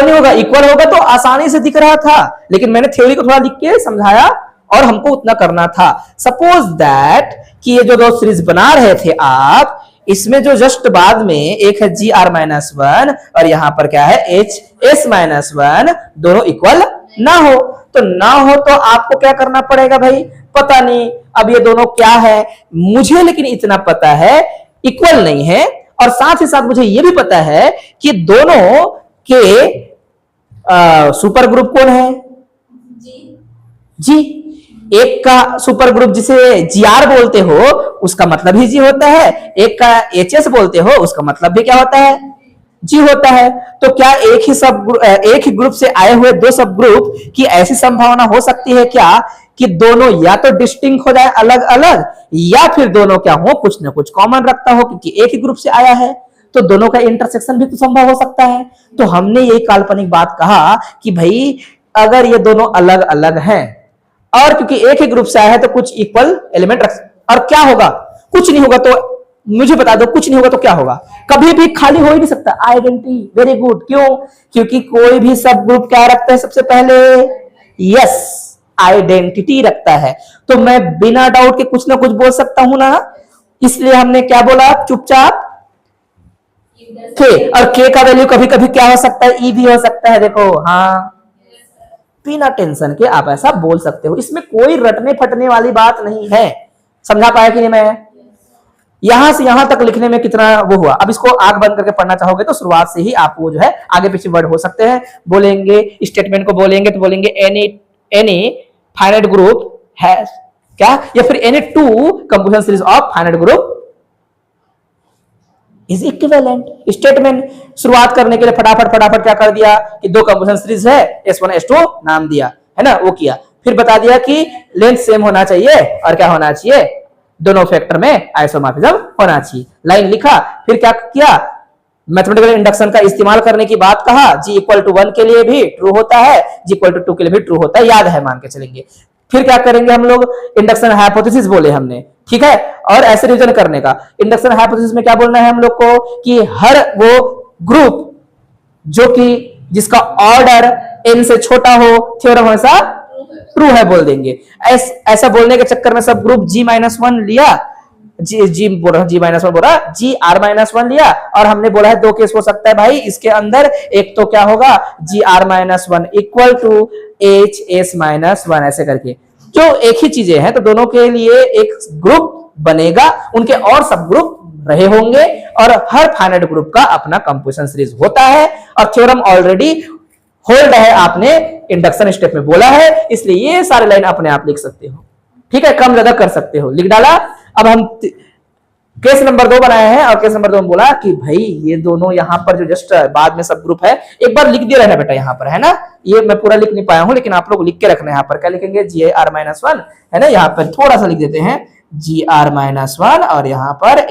नहीं होगा। इक्वल होगा तो आसानी से दिख रहा था, लेकिन मैंने थ्योरी को थोड़ा लिख के समझाया और हमको उतना करना था। सपोज दैट कि ये जो दो सीरीज बना रहे थे आप, इसमें जो जस्ट बाद में एक है जी आर माइनस वन और यहां पर क्या है एच एस माइनस वन, दोनों इक्वल ना हो, तो ना हो तो आपको क्या करना पड़ेगा भाई, पता नहीं अब ये दोनों क्या है मुझे, लेकिन इतना पता है इक्वल नहीं है। और साथ ही साथ मुझे ये भी पता है कि दोनों के सुपर ग्रुप कौन है, जी। एक का सुपर ग्रुप जिसे जी आर बोलते हो उसका मतलब ही जी होता है, एक का एच एस बोलते हो उसका मतलब भी क्या होता है, जी होता है। तो क्या एक ही ग्रुप से आए हुए दो सब ग्रुप की ऐसी संभावना हो सकती है क्या कि दोनों या तो डिस्टिंक्ट हो जाए अलग अलग, या फिर दोनों क्या हो कुछ ना कुछ कॉमन रखता हो, क्योंकि एक ही ग्रुप से आया है तो दोनों का इंटरसेक्शन भी तो संभव हो सकता है। तो हमने यही काल्पनिक बात कहा कि भाई अगर ये दोनों अलग अलग हैं और क्योंकि एक ही ग्रुप से आया है तो कुछ इक्वल एलिमेंट रख, और क्या होगा, कुछ नहीं होगा। तो मुझे बता दो, कुछ नहीं होगा तो क्या होगा, कभी भी खाली हो ही नहीं सकता आइडेंटिटी। वेरी गुड, क्यों, क्योंकि कोई भी सब ग्रुप क्या रखता है सबसे पहले, यस आइडेंटिटी रखता है। तो मैं बिना डाउट के कुछ ना कुछ बोल सकता हूं ना, इसलिए हमने क्या बोला, चुपचाप के। और के का वैल्यू कभी कभी क्या हो सकता है, ई भी हो सकता है, देखो हाँ, बिना टेंशन के आप ऐसा बोल सकते हो, इसमें कोई रटने फटने वाली बात नहीं है। समझा पाया कि नहीं मैं, यहां से यहां तक लिखने में कितना वो हुआ। अब इसको आंख बंद करके पढ़ना चाहोगे तो शुरुआत से ही आप वो जो है आगे पीछे वर्ड हो सकते हैं, बोलेंगे स्टेटमेंट को बोलेंगे तो बोलेंगे एनी फाइनाइट ग्रुप हैज क्या, या फिर any two composition series of finite group is equivalent. Statement शुरुआत करने के लिए फटाफट क्या कर दिया कि दो कंपोजिशन सीरीज है, S1 S2 नाम दिया, है ना, वो किया। फिर बता दिया कि लेंथ सेम होना चाहिए और क्या होना चाहिए, दोनों फैक्टर में आइसोमॉर्फिज्म होना चाहिए। लाइन लिखा, फिर क्या किया, मैथमेटिकल इंडक्शन का इस्तेमाल करने की बात कहा। g इक्वल टू 1 के लिए भी ट्रू होता है, g इक्वल टू 2 के लिए भी ट्रू होता है, याद है, मान के चलेंगे। फिर क्या करेंगे हम लोग, इंडक्शन हाइपोथेसिस बोले हमने, ठीक है। और ऐसे रिविजन करने का, इंडक्शन हाइपोथेसिस में क्या बोलना है हम लोग को कि हर वो ग्रुप जो कि जिसका ऑर्डर n से छोटा हो, थ्योरम हमेशा ट्रू है बोल देंगे। ऐसा बोलने के चक्कर में सब ग्रुप g-1 लिया, g-1 बोला, gr-1 लिया, और हमने बोला है दो केस हो सकता है भाई इसके अंदर। एक तो क्या होगा, gr-1 इक्वल टू hs-1 ऐसे करके, जो एक ही चीजें हैं तो दोनों के लिए एक ग्रुप बनेगा, उनके और सब ग्रुप रहे होंगे, और हर फाइनाइट ग्रुप का अपना कंपोजिशन सीरीज होता है। और थ्योरम ऑलरेडी होल्ड है, आपने इंडक्शन स्टेप में बोला है, इसलिए ये सारे लाइन अपने आप लिख सकते हो, ठीक है, कम ज्यादा कर सकते हो, लिख डाला। अब हम केस नंबर 2 बनाए हैं, और केस नंबर 2 में बोला कि भाई ये दोनों यहाँ पर जो जस्ट बाद में सब ग्रुप है, एक बार लिख दिया रहना बेटा यहाँ पर, है ना। ये मैं पूरा लिख नहीं पाया हूं, लेकिन आप लोग लिख के रखना। यहाँ पर क्या लिखेंगे, gr-1 है ना, यहाँ पर थोड़ा सा लिख देते हैं gr-1, और यहाँ पर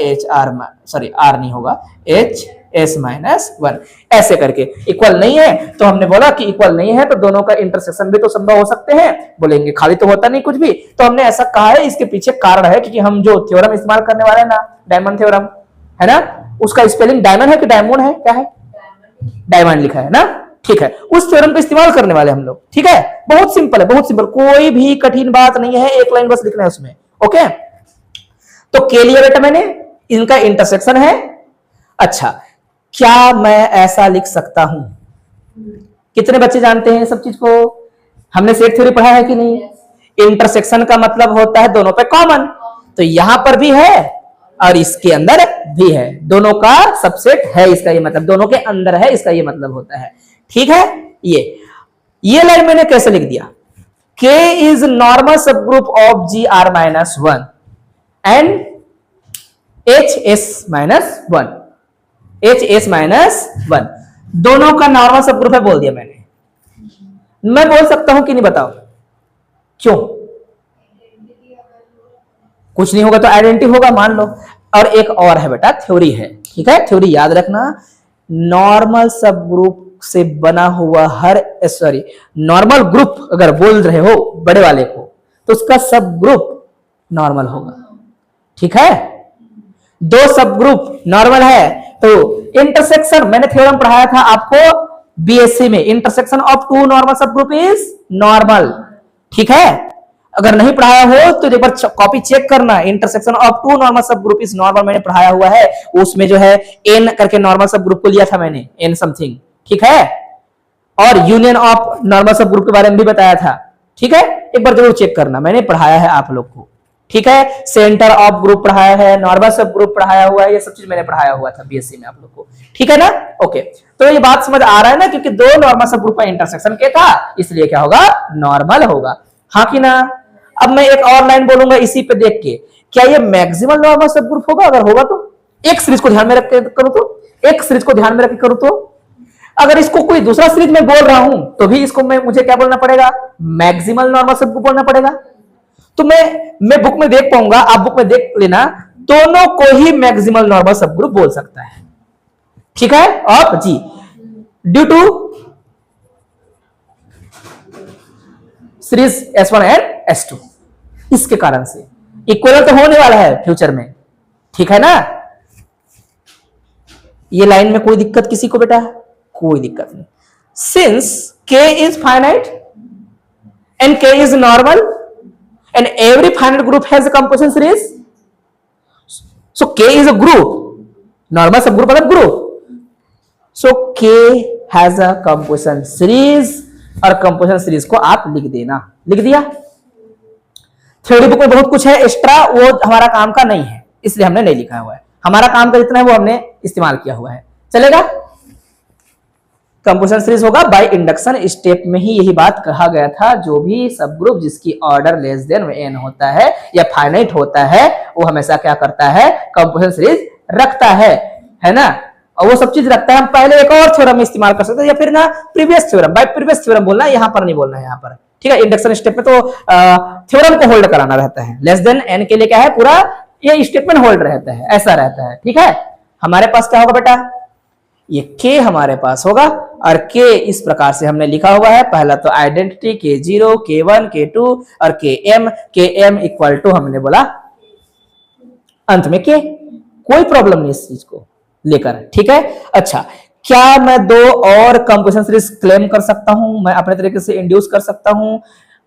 r नहीं होगा, hs-1 ऐसे करके। इक्वल नहीं है तो हमने बोला कि इक्वल नहीं है तो दोनों का इंटरसेक्शन भी तो संभव हो सकते हैं, बोलेंगे खाली तो होता नहीं कुछ भी। तो हमने ऐसा कहा है, इसके पीछे कारण है, क्योंकि हम जो थ्योरम इस्तेमाल करने वाले हैं ना, डायमंड थ्योरम है ना, उसका स्पेलिंग डायमंड है कि डायमंड है, क्या है, डायमंड लिखा है ना, ठीक है। उस थ्योरम को इस्तेमाल करने वाले हम लोग, ठीक है। बहुत सिंपल है, बहुत सिंपल, कोई भी कठिन बात नहीं है, एक लाइन बस लिखना है उसमें, ओके। तो के लिए बेटा मैंने इनका इंटरसेक्शन है। अच्छा, क्या मैं ऐसा लिख सकता हूं, कितने बच्चे जानते हैं सब चीज को, हमने सेट थ्योरी पढ़ा है कि नहीं। इंटरसेक्शन का मतलब होता है दोनों पे कॉमन, तो यहां पर भी है और इसके अंदर भी है, दोनों का सबसेट है, इसका ये मतलब दोनों के अंदर है, इसका ये मतलब होता है, ठीक है। ये लाइन मैंने कैसे लिख दिया, K इज नॉर्मल सब group of gr-1 and hs-1, hs-1 दोनों का नॉर्मल सब ग्रुप है बोल दिया मैंने। मैं बोल सकता हूं कि नहीं, बताओ क्यों, कुछ नहीं होगा तो आइडेंटिटी होगा, मान लो। और एक और है बेटा, थ्योरी है, ठीक है, थ्योरी याद रखना। नॉर्मल सब ग्रुप से बना हुआ नॉर्मल ग्रुप अगर बोल रहे हो बड़े वाले को, तो उसका सब ग्रुप नॉर्मल होगा, ठीक है। दो सब ग्रुप नॉर्मल है तो इंटरसेक्शन, मैंने थ्योरम पढ़ाया था आपको बीएससी में, इंटरसेक्शन ऑफ टू नॉर्मल सब ग्रुप इज नॉर्मल, ठीक है। अगर नहीं पढ़ाया हो तो एक बार कॉपी चेक करना, इंटरसेक्शन ऑफ टू नॉर्मल सब ग्रुप इज नॉर्मल मैंने पढ़ाया हुआ है, उसमें जो है एन करके नॉर्मल सब ग्रुप को लिया था मैंने, एन समथिंग, ठीक है। और यूनियन ऑफ नॉर्मल सब ग्रुप के बारे में भी बताया था, ठीक है, एक बार जरूर चेक करना, मैंने पढ़ाया है आप लोग को, ठीक है। सेंटर ऑफ ग्रुप पढ़ाया है, नॉर्मल सब ग्रुप पढ़ाया हुआ है, ये सब चीज मैंने पढ़ाया हुआ था बीएससी में आप लोग को, ठीक है ना, ओके। तो ये बात समझ आ रहा है ना, क्योंकि दो नॉर्मल सब ग्रुप का इंटरसेक्शन क्या था, इसलिए क्या होगा, नॉर्मल होगा, हाँ कि ना। अब मैं एक और लाइन बोलूंगा इसी पे देख के, क्या ये मैक्सिमल नॉर्मल सब ग्रुप होगा, अगर होगा तो एक सीरीज को ध्यान में रख के करूं तो, एक सीरीज को ध्यान में रख के करूं तो, अगर इसको कोई दूसरा सीरीज में बोल रहा हूं तो भी इसको मुझे क्या बोलना पड़ेगा, मैक्सिमल नॉर्मल सब ग्रुप बोलना पड़ेगा। तो मैं बुक में देख पाऊंगा, आप बुक में देख लेना, दोनों को ही मैक्सिमल नॉर्मल सब ग्रुप बोल सकता है, ठीक है। और G due to series S1 and S2, इसके कारण से इक्वल तो होने वाला है फ्यूचर में, ठीक है ना। ये लाइन में कोई दिक्कत किसी को बेटा, कोई दिक्कत नहीं। Since K is finite and K is normal and every finite group has a composition series, so K is a group, normal subgroup मतलब group, so K has a composition series, और composition series को आप लिख देना, लिख दिया। थ्योरी बुक में बहुत कुछ है एक्स्ट्रा, वो हमारा काम का नहीं है, इसलिए हमने नहीं लिखा हुआ है, हमारा काम का जितना है वो हमने इस्तेमाल किया हुआ है, चलेगा। कंपोजिशन सीरीज होगा बाय इंडक्शन स्टेप में ही यही बात कहा गया था, जो भी सब ग्रुप जिसकी ऑर्डर लेस देन n होता है या फाइनाइट होता है, वो हमेशा क्या करता है, कंपोजिशन सीरीज रखता है ना। और वो सब चीज रखता है, हम पहले एक और थ्योरम इस्तेमाल कर सकते हैं, या फिर ना previous theorem, bye previous theorem बोलना है, यहां पर नहीं बोलना है यहाँ पर, ठीक है। इंडक्शन स्टेप में तो थ्योरम को होल्ड कराना रहता है, लेस देन n के लिए क्या है, पूरा ये स्टेटमेंट होल्ड रहता है, ऐसा रहता है। ठीक है, हमारे पास क्या होगा बेटा, ये के हमारे पास होगा और के इस प्रकार से हमने लिखा हुआ है। पहला तो आइडेंटिटी K0, K1, K2 और Km इक्वल टू हमने बोला अंत में के। कोई प्रॉब्लम नहीं इस चीज को लेकर। ठीक है, अच्छा क्या मैं दो और कंपोजिशन सीरीज क्लेम कर सकता हूं, मैं अपने तरीके से इंड्यूस कर सकता हूं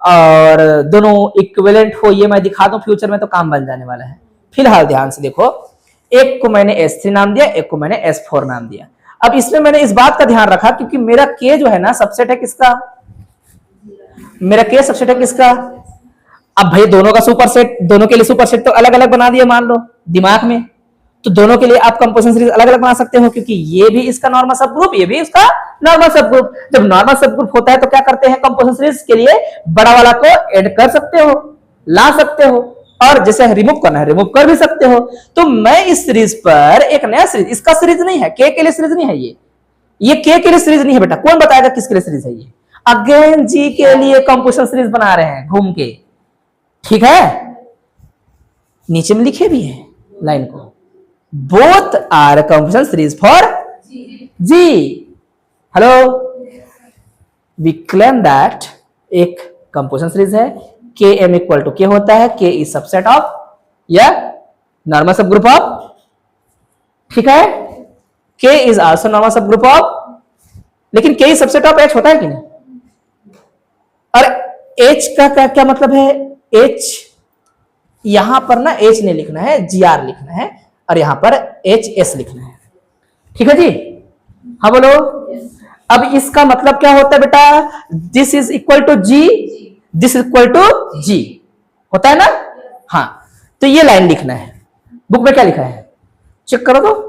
और दोनों इक्विवेलेंट हो, ये मैं दिखा दूं फ्यूचर में तो काम बन जाने वाला है। फिलहाल ध्यान से देखो, एक को मैंने S3 नाम दिया, एक को मैंने S4 नाम दिया। अब इसमें मैंने इस बात का ध्यान रखा क्योंकि मेरा के जो है ना सबसेट है किसका, मेरा के सबसेट है किसका। अब भाई दोनों का सुपरसेट, दोनों के लिए सुपरसेट तो अलग अलग बना दिया मान लो दिमाग में, तो दोनों के लिए आप कंपोजिशन सीरीज अलग अलग बना सकते हो क्योंकि ये भी इसका नॉर्मल सब ग्रुप, ये भी इसका नॉर्मल सब ग्रुप। जब नॉर्मल सब ग्रुप होता है तो क्या करते हैं, कंपोजिशन सीरीज के लिए बड़ा वाला को ऐड कर सकते हो, ला सकते हो, और जैसे रिमूव करना है रिमूव कर भी सकते हो। तो मैं इस सीरीज पर एक नया सीरीज, इसका सीरीज नहीं है, के लिए सीरीज नहीं है, ये के लिए सीरीज नहीं है बेटा। कौन बताएगा किसके लिए सीरीज है ये, अगेन जी के लिए कंपोजिशन सीरीज बना रहे हैं घूम के। ठीक है, नीचे में लिखे भी है लाइन को, both are composition series for G. Hello, we claim that एक कंपोजिशन सीरीज है, K M equal to K होता है, के इज सबसेट ऑफ या नॉर्मल सब ग्रुप ऑफ। ठीक है, के इज आल्सो नॉर्मल सब ग्रुप ऑफ, लेकिन K is subset of H होता है कि नहीं। और एच का क्या मतलब है, एच यहां पर ना एच नहीं लिखना है, GR लिखना है और यहां पर HS लिखना है। ठीक है जी, हाँ बोलो। अब इसका मतलब क्या होता है बेटा, this is equal to G, this is equal to G होता है ना। हाँ, तो ये लाइन लिखना है। बुक में क्या लिखा है चेक करो तो,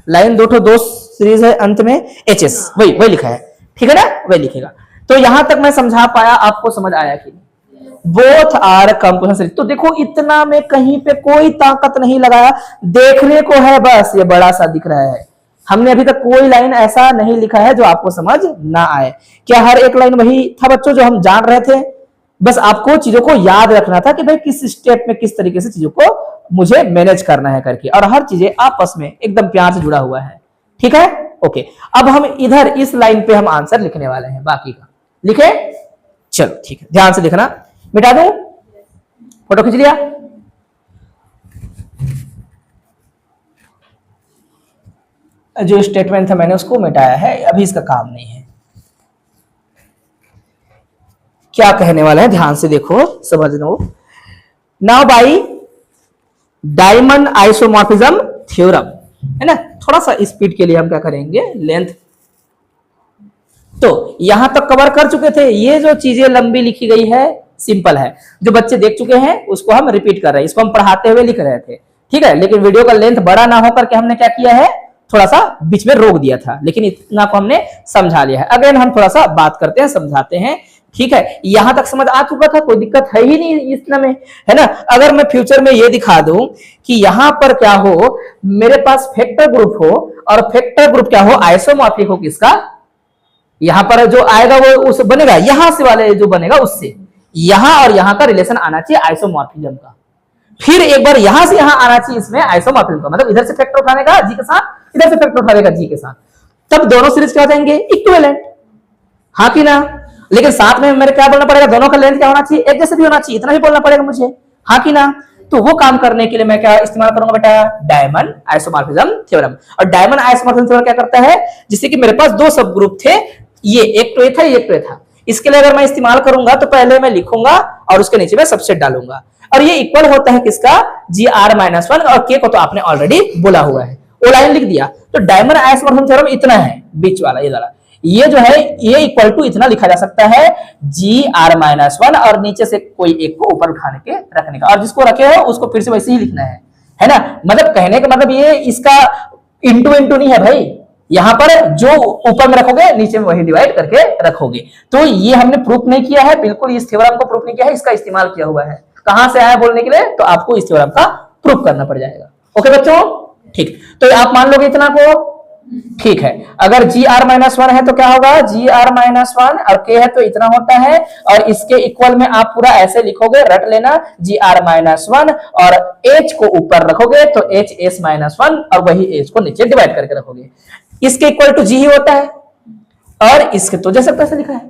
लाइन दो सीरीज है अंत में HS, वही लिखा है। ठीक है ना, वही लिखेगा। तो यहां तक मैं समझा पाया, आपको समझ आया कि बोथ आर कंपोजिशन सीरीज। तो देखो इतना में कहीं पे कोई ताकत नहीं लगाया, देखने को है बस ये बड़ा सा दिख रहा है। हमने अभी तक कोई लाइन ऐसा नहीं लिखा है जो आपको समझ ना आए। क्या हर एक लाइन वही था बच्चों जो हम जान रहे थे, बस आपको चीजों को याद रखना था कि भाई किस स्टेप में किस तरीके से चीजों को मुझे मैनेज करना है करके, और हर चीजें आपस में एकदम प्यार से जुड़ा हुआ है। ठीक है, ओके। अब हम इधर इस लाइन पे हम आंसर लिखने वाले हैं, बाकी का लिखे। चलो ठीक है, ध्यान से लिखना। मिटा दूं, फोटो खींच लिया। जो स्टेटमेंट था मैंने उसको मिटाया है, अभी इसका काम नहीं है। क्या कहने वाला है ध्यान से देखो, समझ लो। Now by diamond isomorphism theorem, है ना, थोड़ा सा स्पीड के लिए हम क्या करेंगे, लेंथ। तो यहां तक कवर कर चुके थे। ये जो चीजें लंबी लिखी गई है सिंपल है, जो बच्चे देख चुके हैं उसको हम रिपीट कर रहे हैं, इसको हम पढ़ाते हुए लिख रहे थे। ठीक है, लेकिन वीडियो का लेंथ बड़ा ना होकर के हमने क्या किया है, थोड़ा सा बीच में रोक दिया था, लेकिन इतना को हमने समझा लिया है। अगेन हम थोड़ा सा बात करते हैं, समझाते हैं। ठीक है, यहां तक समझ आ चुका था, कोई दिक्कत है ही नहीं इतना में, है ना। अगर मैं फ्यूचर में ये दिखा दूं कि यहां पर क्या हो, मेरे पास फैक्टर ग्रुप हो और फैक्टर ग्रुप क्या हो, आइसोमॉर्फिक हो किसका, यहां पर जो आएगा वो उस बनेगा, यहां से वाले जो बनेगा उससे, यहां और यहां का रिलेशन आना चाहिए आइसोमॉर्फिज्म का। फिर एक बार यहां से यहां आना चाहिए इसमें आइसोमॉर्फिज्म का, मतलब इधर से फैक्टर उठाने का जी के साथ, इधर से फैक्टर उठाने का जी के साथ, तब दोनों सीरीज क्या हो जाएंगे, इक्विवेलेंट। हाँ कि ना। लेकिन साथ में मेरे क्या बोलना पड़ेगा, दोनों का लेंथ क्या होना चाहिए, एक जैसे भी होना चाहिए, इतना भी बोलना पड़ेगा मुझे। हाँ कि ना। तो वो काम करने के लिए मैं क्या इस्तेमाल करूंगा बेटा, डायमंड आइसोमॉर्फिज्म थ्योरम। और डायमंड आइसोमॉर्फिज्म थ्योरम क्या करता है, जिससे कि मेरे पास दो सब ग्रुप थे, ये एक तो ये था, एक तो ये था। इसके लिए अगर मैं इस्तेमाल करूंगा तो पहले मैं लिखूंगा और उसके नीचे में सबसेट डालूंगा, और ये इक्वल होता है किसका, GR-1, और के को तो आपने ऑलरेडी बोला हुआ है, वो लाइन लिख दिया। तो डायमंड आइसोमॉर्फिज्म थ्योरम इतना है, बीच वाला ये वाला, ये जो है ये इक्वल टू इतना लिखा जा सकता है, GR-1, और नीचे से कोई एक को ऊपर उठाने के रखने का, और जिसको रखे हो उसको फिर से वैसे ही लिखना है ना। मतलब कहने का मतलब ये इसका इंटू इंटू नहीं है भाई, यहां पर जो ऊपर में रखोगे नीचे में वही डिवाइड करके रखोगे। तो ये हमने प्रूफ नहीं किया है, बिल्कुल इस थ्योरम को प्रूफ नहीं किया है, इसका इस्तेमाल किया हुआ है। कहां से आया बोलने के लिए, तो आपको इस थ्योरम का प्रूफ करना पड़ जाएगा। ओके बच्चों, ठीक। तो आप मान लोगे इतना को, ठीक है, अगर जी आर माइनस वन है तो क्या होगा, जी आर माइनस वन और के है तो इतना होता है, और इसके इक्वल में आप पूरा ऐसे लिखोगे, रट लेना, जी आर माइनस वन और एच को ऊपर रखोगे तो एच एस माइनस वन और वही एच को नीचे डिवाइड करके रखोगे, इसके इक्वल टू जी ही होता है, और इसके तो जैसे कैसे लिखा है,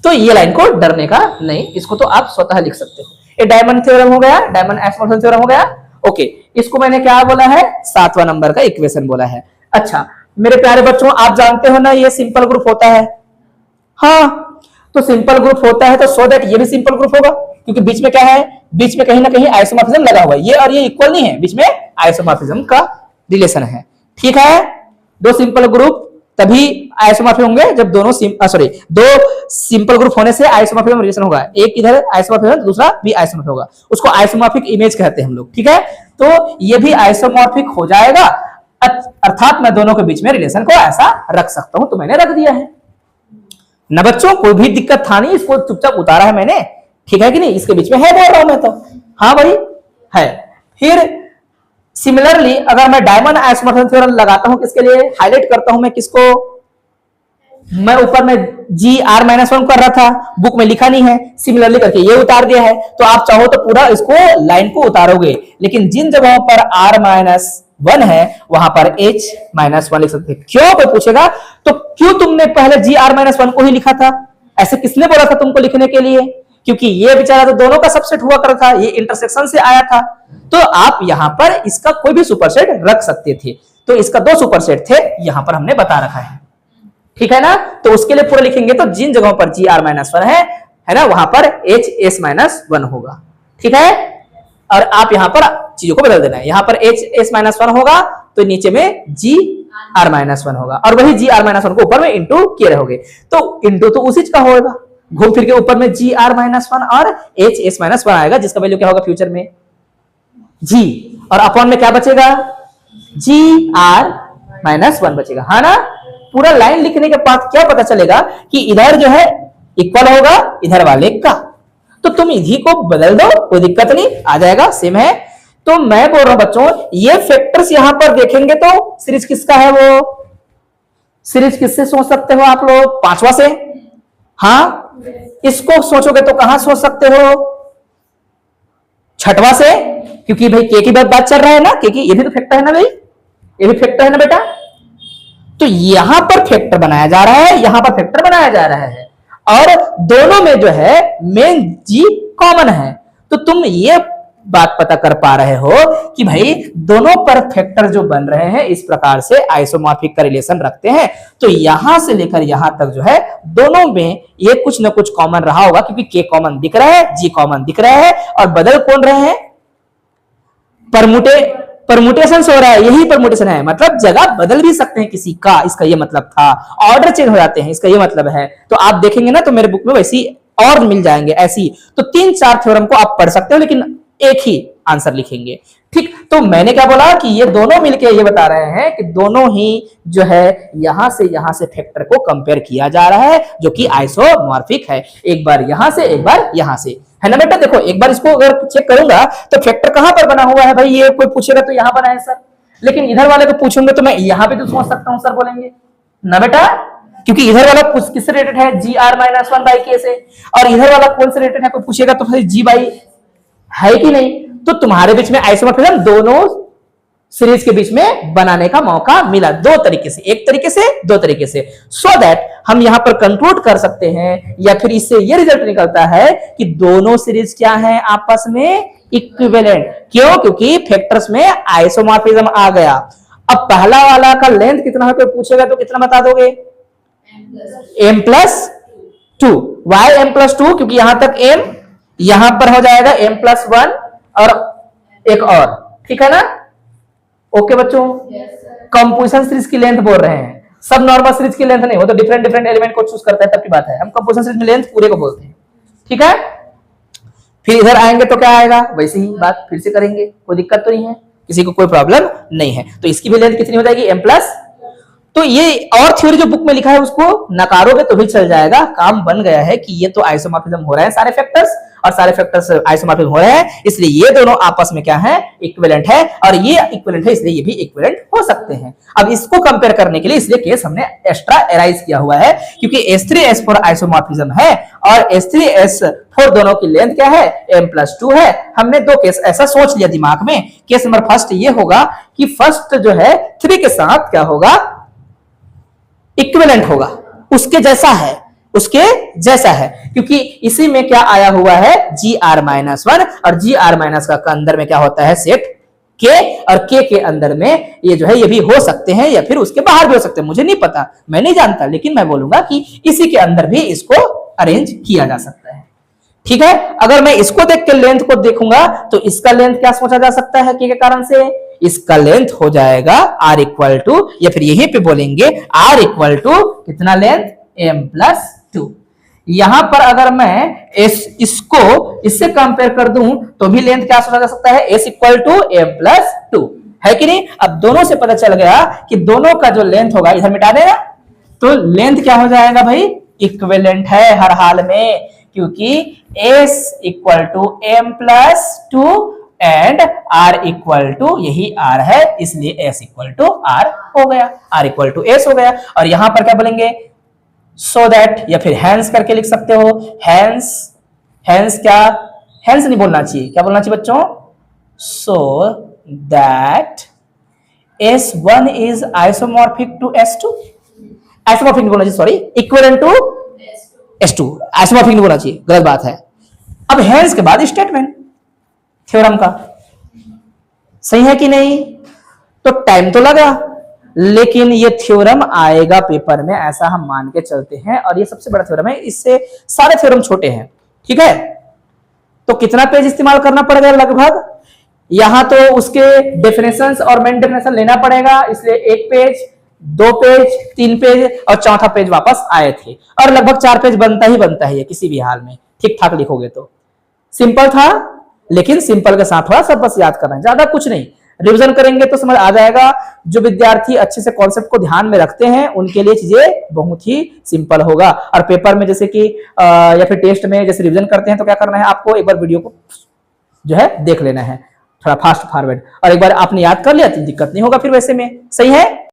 तो ये लाइन को डरने का नहीं, इसको तो आप स्वतः लिख सकते हो। ये डायमंड थ्योरम हो गया, डायमंड एक्सपोनेंशियल थ्योरम हो गया। ओके, इसको मैंने क्या बोला है, 7वां नंबर का इक्वेशन बोला है। अच्छा मेरे प्यारे बच्चों, आप जानते हो ना ये सिंपल ग्रुप होता है, हाँ तो सिंपल ग्रुप होता है तो सो दैट ये भी सिंपल ग्रुप होगा, क्योंकि बीच में क्या है, बीच में कहीं ना कहीं आइसोमॉर्फिज्म लगा हुआ है, ये और ये इक्वल नहीं है, बीच में आइसोमॉर्फिज्म का रिलेशन है। ठीक है, दो सिंपल ग्रुप तभी आइसोमॉर्फिक होंगे जब दोनों दो सिंपल ग्रुप होने से आइसोमॉर्फिक रिलेशन होगा, एक इधर आइसोमॉर्फिक दूसरा भी आइसोमॉर्फिक होगा, उसको आइसोमॉर्फिक इमेज कहते हैं हम लोग। ठीक है, तो ये भी आइसोमॉर्फिक हो जाएगा, अर्थात मैं दोनों के बीच में रिलेशन को ऐसा रख सकता हूं, तो मैंने रख दिया है ना बच्चों, कोई भी दिक्कत था नहीं, इसको चुपचाप उतारा है मैंने, ठीक है कि नहीं, इसके बीच में है बोल रहा हूं मैं तो, हाँ भाई है। फिर सिमिलरली अगर मैं डायमंड आइसोमॉर्फिज्म थ्योरम लगाता हूं, किसके लिए हाईलाइट करता हूं मैं किसको, मैं ऊपर में जी आर माइनस वन कर रहा था, बुक में लिखा नहीं है, सिमिलरली करके ये उतार दिया है, तो आप चाहो तो पूरा इसको लाइन को उतारोगे, लेकिन जिन जगहों पर आर माइनस वन है वहां पर एच माइनस वन लिख सकते हैं। क्यों, कोई पूछेगा तो क्यों तुमने पहले जी आर माइनस वन को ही लिखा था, ऐसे किसने बोला था तुमको लिखने के लिए, क्योंकि ये बेचारा तो दोनों का सबसेट हुआ करता था, ये इंटरसेक्शन से आया था, तो आप यहां पर इसका कोई भी सुपरसेट रख सकते थे, तो इसका दो सुपरसेट थे, यहां पर हमने बता रखा है। ठीक है ना, तो उसके लिए पूरा लिखेंगे तो जिन जगहों पर जी आर माइनस वन है ना, वहां पर एच एस माइनस वन होगा। ठीक है, और आप यहां पर चीजों को बदल देना है, यहां पर एच एस माइनस वन होगा तो नीचे में जी आर माइनस वन होगा, और वही जी आर माइनस वन को ऊपर में इंटू किए रहोगे, तो इंटू तो उसी का होगा, घूम फिर के ऊपर में जी आर माइनस वन और एच एस माइनस वन आएगा, जिसका वैल्यू क्या होगा फ्यूचर में जी, और अपॉन में क्या बचेगा, जी आर माइनस वन बचेगा, है ना। पूरा लाइन लिखने के बाद क्या पता चलेगा कि इधर जो है इक्वल होगा इधर वाले का, तो तुम इधी को बदल दो, कोई दिक्कत नहीं, आ जाएगा, सेम है। तो मैं बोल रहा हूं बच्चों, ये फैक्टर्स यहां पर देखेंगे तो सीरीज किसका है, वो सीरीज किससे सोच सकते हो आप लोग, 5वां से, हाँ इसको सोचोगे तो कहां सोच सकते हो, 6वां से, क्योंकि भाई के की बात चल रहा है ना, के की ये भी तो फैक्टर है ना भाई, ये भी फैक्टर है ना बेटा, तो यहां पर फैक्टर बनाया जा रहा है, यहां पर फैक्टर बनाया जा रहा है, और दोनों में जो है मेन जी कॉमन है, तो तुम ये बात पता कर पा रहे हो कि भाई दोनों पर फैक्टर जो बन रहे हैं इस प्रकार से आइसोमॉर्फिक का रिलेशन रखते हैं, तो यहां से लेकर यहां तक जो है दोनों में ये कुछ ना कुछ कॉमन रहा होगा, क्योंकि के कॉमन दिख रहा है, जी कॉमन दिख रहा है, और बदल कौन रहे हैं, परमुटेशन हो रहा है, यही परमुटेशन है, मतलब जगह बदल भी सकते हैं किसी का, इसका ये मतलब था, ऑर्डर चेंज हो जाते हैं, इसका ये मतलब है। तो आप देखेंगे ना तो मेरे बुक में वैसी और मिल जाएंगे ऐसी, तो 3-4 थ्योरम को आप पढ़ सकते हो, लेकिन एक ही आंसर लिखेंगे। ठीक, तो मैंने क्या बोला कि ये दोनों मिलके ये बता रहे हैं कि दोनों ही जो है यहां से फैक्टर को कंपेयर किया जा रहा है, जो कि आइसोमॉर्फिक है, एक बार यहां से एक बार यहां से, है ना बेटा। देखो एक बार इसको अगर चेक करूंगा तो फैक्टर कहां पर बना हुआ है भाई, ये कोई पूछेगा तो यहां बना है सर, लेकिन इधर वाले को पूछूंगा तो मैं यहां पे तो सोच सकता हूं सर बोलेंगे ना बेटा, क्योंकि इधर वाला किससे रिलेटेड है, जी आर माइनस वन बाई के से, और इधर वाला कौन से रिलेटेड है, कोई पूछेगा तो फिर जी बाई, है कि नहीं। तो तुम्हारे बीच में आइसोमॉर्फिज्म दोनों सीरीज के बीच में बनाने का मौका मिला, दो तरीके से, एक तरीके से, दो तरीके से, सो दैट हम यहां पर कंक्लूड कर सकते हैं, या फिर इससे यह रिजल्ट निकलता है कि दोनों सीरीज क्या है, आपस में इक्विवेलेंट। क्यों, क्योंकि फैक्टर्स में आइसोमॉर्फिज्म आ गया। अब पहला वाला का लेंथ कितना है, कोई पूछेगा तो कितना बता दोगे, m plus two, why m plus two, क्योंकि यहां तक m, यहां पर हो जाएगा m प्लस वन और एक और, ठीक है ना। ओके बच्चों, कंपोजिशन सीरीज की लेंथ बोल रहे हैं, सब नॉर्मल सीरीज की लेंथ नहीं, वो तो डिफरेंट डिफरेंट एलिमेंट को चूज करता है तब की बात है, हम कंपोजिशन सीरीज में लेंथ पूरे को बोलते हैं, ठीक है। फिर इधर आएंगे तो क्या आएगा, वैसे ही बात फिर से करेंगे, कोई दिक्कत तो नहीं है, किसी को कोई प्रॉब्लम नहीं है। तो इसकी भी लेंथ कितनी हो जाएगी, m प्लस तो ये और थ्योरी जो बुक में लिखा है उसको नकारोगे तो भी चल जाएगा, काम बन गया है कि ये तो आइसोमॉर्फिज्म हो रहे हैं सारे फैक्टर्स, और सारे फैक्टर्स आइसोमॉर्फिज्म हो रहे हैं, इसलिए ये दोनों आपस में क्या है, इक्विवेलेंट है, और ये इक्विवेलेंट है इसलिए ये भी इक्विवेलेंट हो सकते हैं। अब इसको कंपेयर करने के लिए इसलिए केस हमने एक्स्ट्रा एराइज किया हुआ है, क्योंकि H3S4 आइसोमॉर्फिज्म है और H3S4 दोनों की लेंथ क्या है, m+2 है। हमने दो केस ऐसा सोच लिया दिमाग में। केस नंबर फर्स्ट ये होगा कि फर्स्ट जो है 3 के साथ क्या होगा, इक्विवेलेंट होगा, उसके जैसा है, उसके जैसा है, क्योंकि इसी में क्या आया हुआ है, GR-1, और GR- का अंदर में क्या होता है, सेट K, और K के अंदर में ये जो है ये भी हो सकते हैं या फिर उसके बाहर भी हो सकते हैं, मुझे नहीं पता, मैं नहीं जानता, लेकिन मैं बोलूंगा कि इसी के अंदर भी इसको अरेंज किया जा सकता है। ठीक है, अगर मैं इसको देख के लेंथ को देखूंगा तो इसका लेंथ क्या सोचा जा सकता है, K के कारण से इसका लेंथ हो जाएगा R इक्वल टू, या फिर यहीं पे बोलेंगे R इक्वल टू कितना लेंथ, m+2। यहां पर अगर मैं इसको इससे कंपेयर कर दूं तो भी लेंथ क्या सोचा जा सकता है, S इक्वल टू m+2, है कि नहीं। अब दोनों से पता चल गया कि दोनों का जो लेंथ होगा, इधर मिटा देना, तो लेंथ क्या हो जाएगा भाई, इक्विवेलेंट है हर हाल में, क्योंकि S equal to m+2 and R equal to, यही R है इसलिए S इक्वल टू R हो गया, R इक्वल टू S हो गया। और यहां पर क्या बोलेंगे, सो दैट, या फिर हैंस करके लिख सकते हो, हैंस, हैंस क्या, हैंस नहीं बोलना चाहिए, क्या बोलना चाहिए बच्चों, so that S1 is isomorphic to S2, isomorphic नहीं बोलना चाहिए, sorry, equivalent to S2, isomorphic नहीं बोलना चाहिए, गलत बात है। अब हैंस के बाद स्टेटमेंट थ्योरम का, सही है कि नहीं। तो टाइम तो लगा, लेकिन ये थ्योरम आएगा पेपर में, ऐसा हम मान के चलते हैं, और ये सबसे बड़ा थ्योरम है, इससे सारे थ्योरम छोटे हैं। ठीक है, तो कितना पेज इस्तेमाल करना पड़ेगा, लगभग यहां तो उसके डेफिनेशंस और मेन डेफिनेशन लेना पड़ेगा, इसलिए 1 पेज, 2 पेज, 3 पेज और चौथा पेज वापस आए थे, और लगभग 4 पेज बनता ही है किसी भी हाल में, ठीक ठाक लिखोगे तो। सिंपल था, लेकिन सिंपल के साथ थोड़ा सब बस याद करना है, ज्यादा कुछ नहीं, रिवीजन करेंगे तो समझ आ जाएगा। जो विद्यार्थी अच्छे से कॉन्सेप्ट को ध्यान में रखते हैं उनके लिए चीजें बहुत ही सिंपल होगा। और पेपर में जैसे कि या फिर टेस्ट में जैसे रिवीजन करते हैं तो क्या करना है, आपको एक बार वीडियो को जो है देख लेना है, थोड़ा फास्ट फॉरवर्ड, और एक बार आपने याद कर लिया तो दिक्कत नहीं होगा फिर वैसे में, सही है।